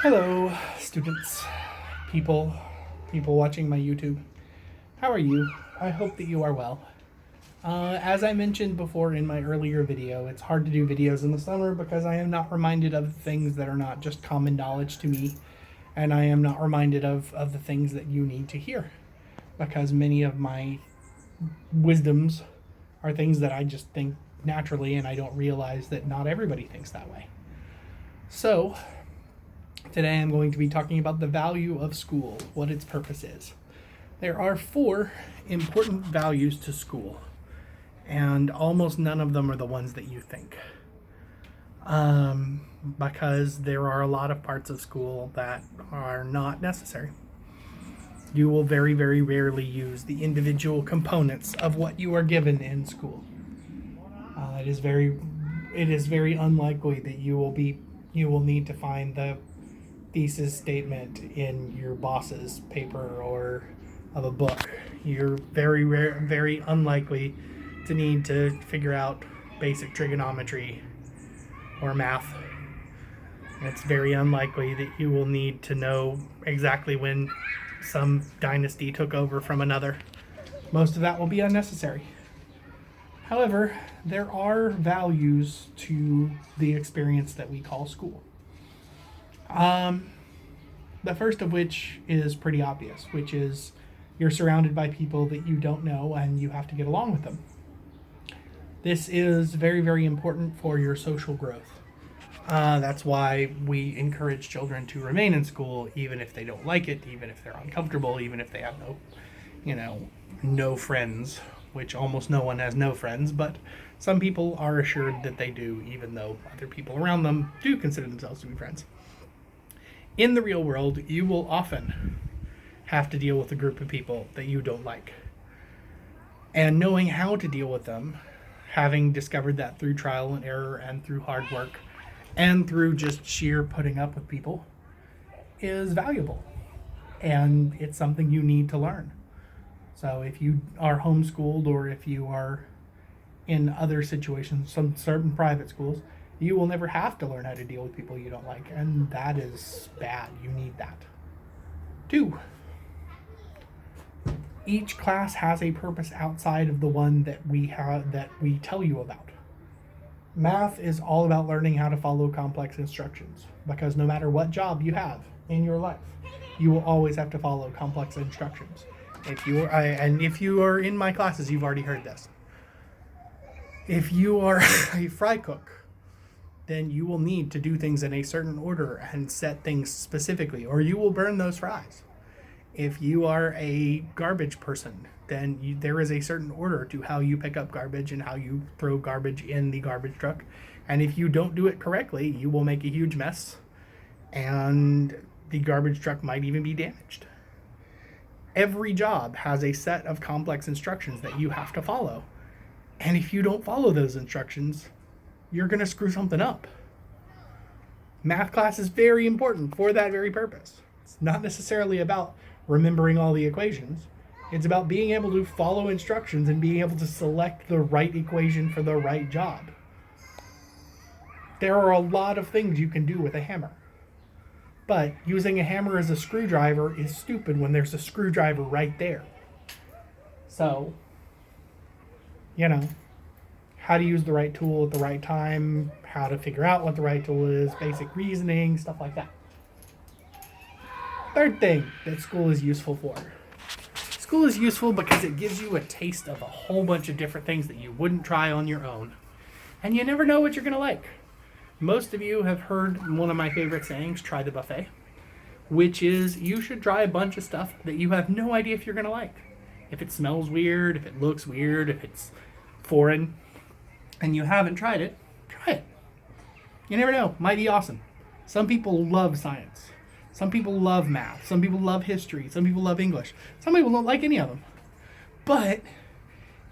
Hello, students, people watching my YouTube. How are you? I hope that you are well. As I mentioned before in my earlier video, it's hard to do videos in the summer because I am not reminded of things that are not just common knowledge to me, and I am not reminded of the things that you need to hear because many of my wisdoms are things that I just think naturally and I don't realize that not everybody thinks that way. So, today I'm going to be talking about the value of school, what its purpose is. There are 4 important values to school, and almost none of them are the ones that you think. Because there are a lot of parts of school that are not necessary. You will very, very rarely use the individual components of what you are given in school. It is very unlikely that you will need to find the thesis statement in your boss's paper or of a book. You're very unlikely to need to figure out basic trigonometry or math. It's very unlikely that you will need to know exactly when some dynasty took over from another. Most of that will be unnecessary. However, there are values to the experience that we call school. The first of which is pretty obvious, which is you're surrounded by people that you don't know and you have to get along with them. This is very, very important for your social growth. That's why we encourage children to remain in school, even if they don't like it, even if they're uncomfortable, even if they have no friends, which almost no one has no friends, but some people are assured that they do, even though other people around them do consider themselves to be friends. In the real world, you will often have to deal with a group of people that you don't like. And knowing how to deal with them, having discovered that through trial and error and through hard work and through just sheer putting up with people, is valuable. And it's something you need to learn. So if you are homeschooled or if you are in other situations, some certain private schools, you will never have to learn how to deal with people you don't like, and that is bad. You need that. 2, each class has a purpose outside of the one that we tell you about. Math is all about learning how to follow complex instructions, because no matter what job you have in your life, you will always have to follow complex instructions. If you are in my classes, you've already heard this. If you are a fry cook, then you will need to do things in a certain order and set things specifically, or you will burn those fries. If you are a garbage person, then there is a certain order to how you pick up garbage and how you throw garbage in the garbage truck. And if you don't do it correctly, you will make a huge mess, and the garbage truck might even be damaged. Every job has a set of complex instructions that you have to follow. And if you don't follow those instructions, you're going to screw something up. Math class is very important for that very purpose. It's not necessarily about remembering all the equations. It's about being able to follow instructions and being able to select the right equation for the right job. There are a lot of things you can do with a hammer. But using a hammer as a screwdriver is stupid when there's a screwdriver right there. So, how to use the right tool at the right time, how to figure out what the right tool is, basic reasoning, stuff like that. Third thing that school is useful for. School is useful because it gives you a taste of a whole bunch of different things that you wouldn't try on your own. And you never know what you're going to like. Most of you have heard one of my favorite sayings, try the buffet, which is you should try a bunch of stuff that you have no idea if you're going to like. If it smells weird, if it looks weird, if it's foreign, and you haven't tried it, try it. You never know. Might be awesome. Some people love science. Some people love math. Some people love history. Some people love English. Some people don't like any of them. But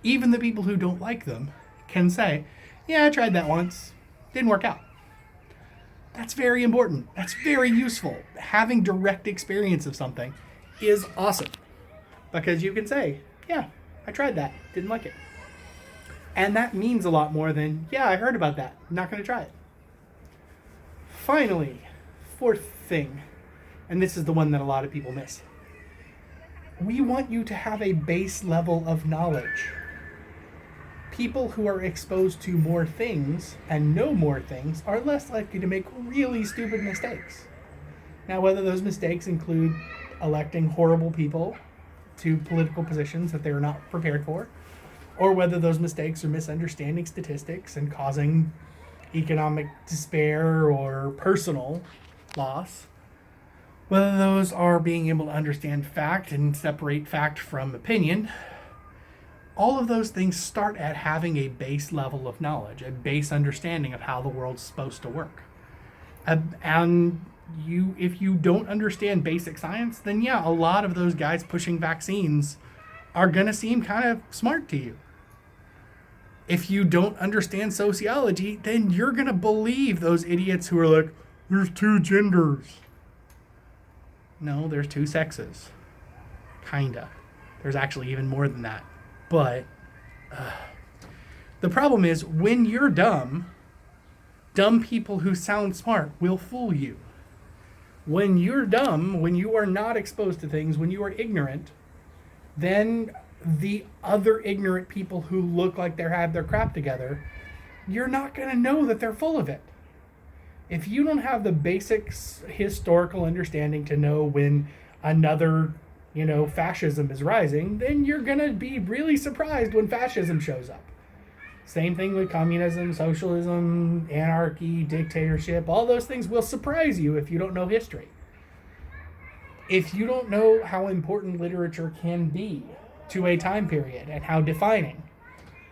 even the people who don't like them can say, yeah, I tried that once. Didn't work out. That's very important. That's very useful. Having direct experience of something is awesome. Because you can say, yeah, I tried that. Didn't like it. And that means a lot more than, yeah, I heard about that. I'm not going to try it. Finally, fourth thing, and this is the one that a lot of people miss. We want you to have a base level of knowledge. People who are exposed to more things and know more things are less likely to make really stupid mistakes. Now, whether those mistakes include electing horrible people to political positions that they're not prepared for, or whether those mistakes are misunderstanding statistics and causing economic despair or personal loss, whether those are being able to understand fact and separate fact from opinion, all of those things start at having a base level of knowledge, a base understanding of how the world's supposed to work. And if you don't understand basic science, then yeah, a lot of those guys pushing vaccines are going to seem kind of smart to you. If you don't understand sociology, then you're going to believe those idiots who are like, there's two genders. No, there's two sexes. Kinda. There's actually even more than that. But the problem is, when you're dumb people who sound smart will fool you. When you're dumb, when you are not exposed to things, when you are ignorant, then the other ignorant people who look like they have their crap together, you're not going to know that they're full of it. If you don't have the basics historical understanding to know when another, fascism is rising, then you're going to be really surprised when fascism shows up. Same thing with communism, socialism, anarchy, dictatorship. All those things will surprise you if you don't know history. If you don't know how important literature can be to a time period and how defining,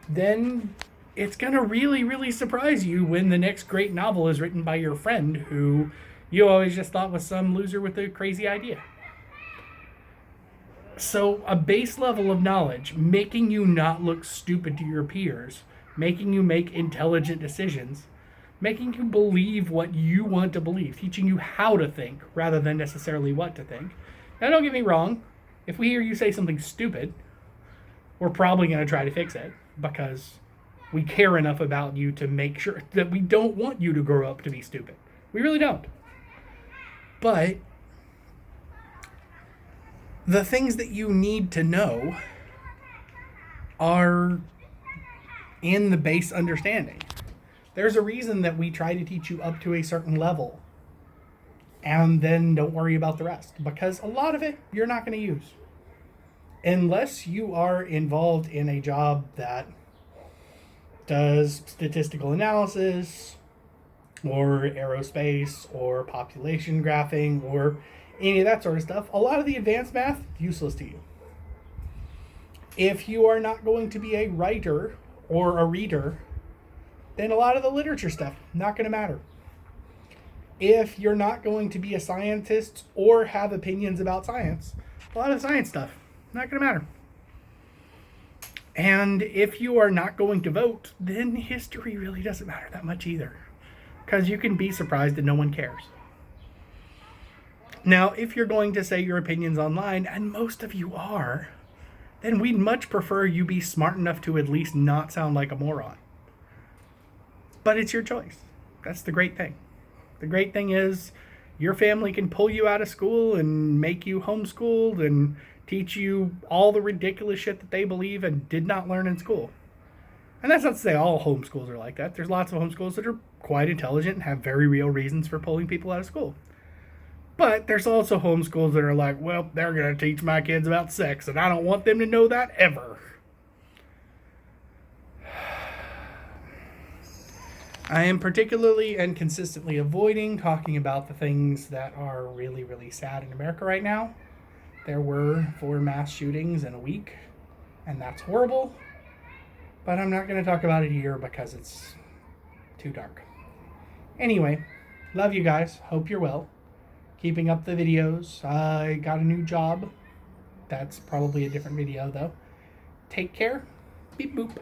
then it's going to really, really surprise you when the next great novel is written by your friend who you always just thought was some loser with a crazy idea. So a base level of knowledge, making you not look stupid to your peers, making you make intelligent decisions, making you believe what you want to believe, teaching you how to think rather than necessarily what to think. Now, don't get me wrong. If we hear you say something stupid, we're probably going to try to fix it because we care enough about you to make sure that we don't want you to grow up to be stupid. We really don't. But the things that you need to know are in the base understanding. There's a reason that we try to teach you up to a certain level and then don't worry about the rest, because a lot of it you're not going to use. Unless you are involved in a job that does statistical analysis or aerospace or population graphing or any of that sort of stuff, a lot of the advanced math, useless to you. If you are not going to be a writer or a reader, then a lot of the literature stuff, not going to matter. If you're not going to be a scientist or have opinions about science, a lot of the science stuff, not going to matter. And if you are not going to vote, then history really doesn't matter that much either, because you can be surprised that no one cares. Now, if you're going to say your opinions online, and most of you are, then we'd much prefer you be smart enough to at least not sound like a moron. But it's your choice. That's the great thing. The great thing is your family can pull you out of school and make you homeschooled and teach you all the ridiculous shit that they believe and did not learn in school. And that's not to say all homeschools are like that. There's lots of homeschools that are quite intelligent and have very real reasons for pulling people out of school. But there's also homeschools that are like, well, they're going to teach my kids about sex, and I don't want them to know that ever. I am particularly and consistently avoiding talking about the things that are really, really sad in America right now. There were 4 mass shootings in a week, and that's horrible. But I'm not going to talk about it here because it's too dark. Anyway, love you guys. Hope you're well. Keeping up the videos. I got a new job. That's probably a different video, though. Take care. Beep boop.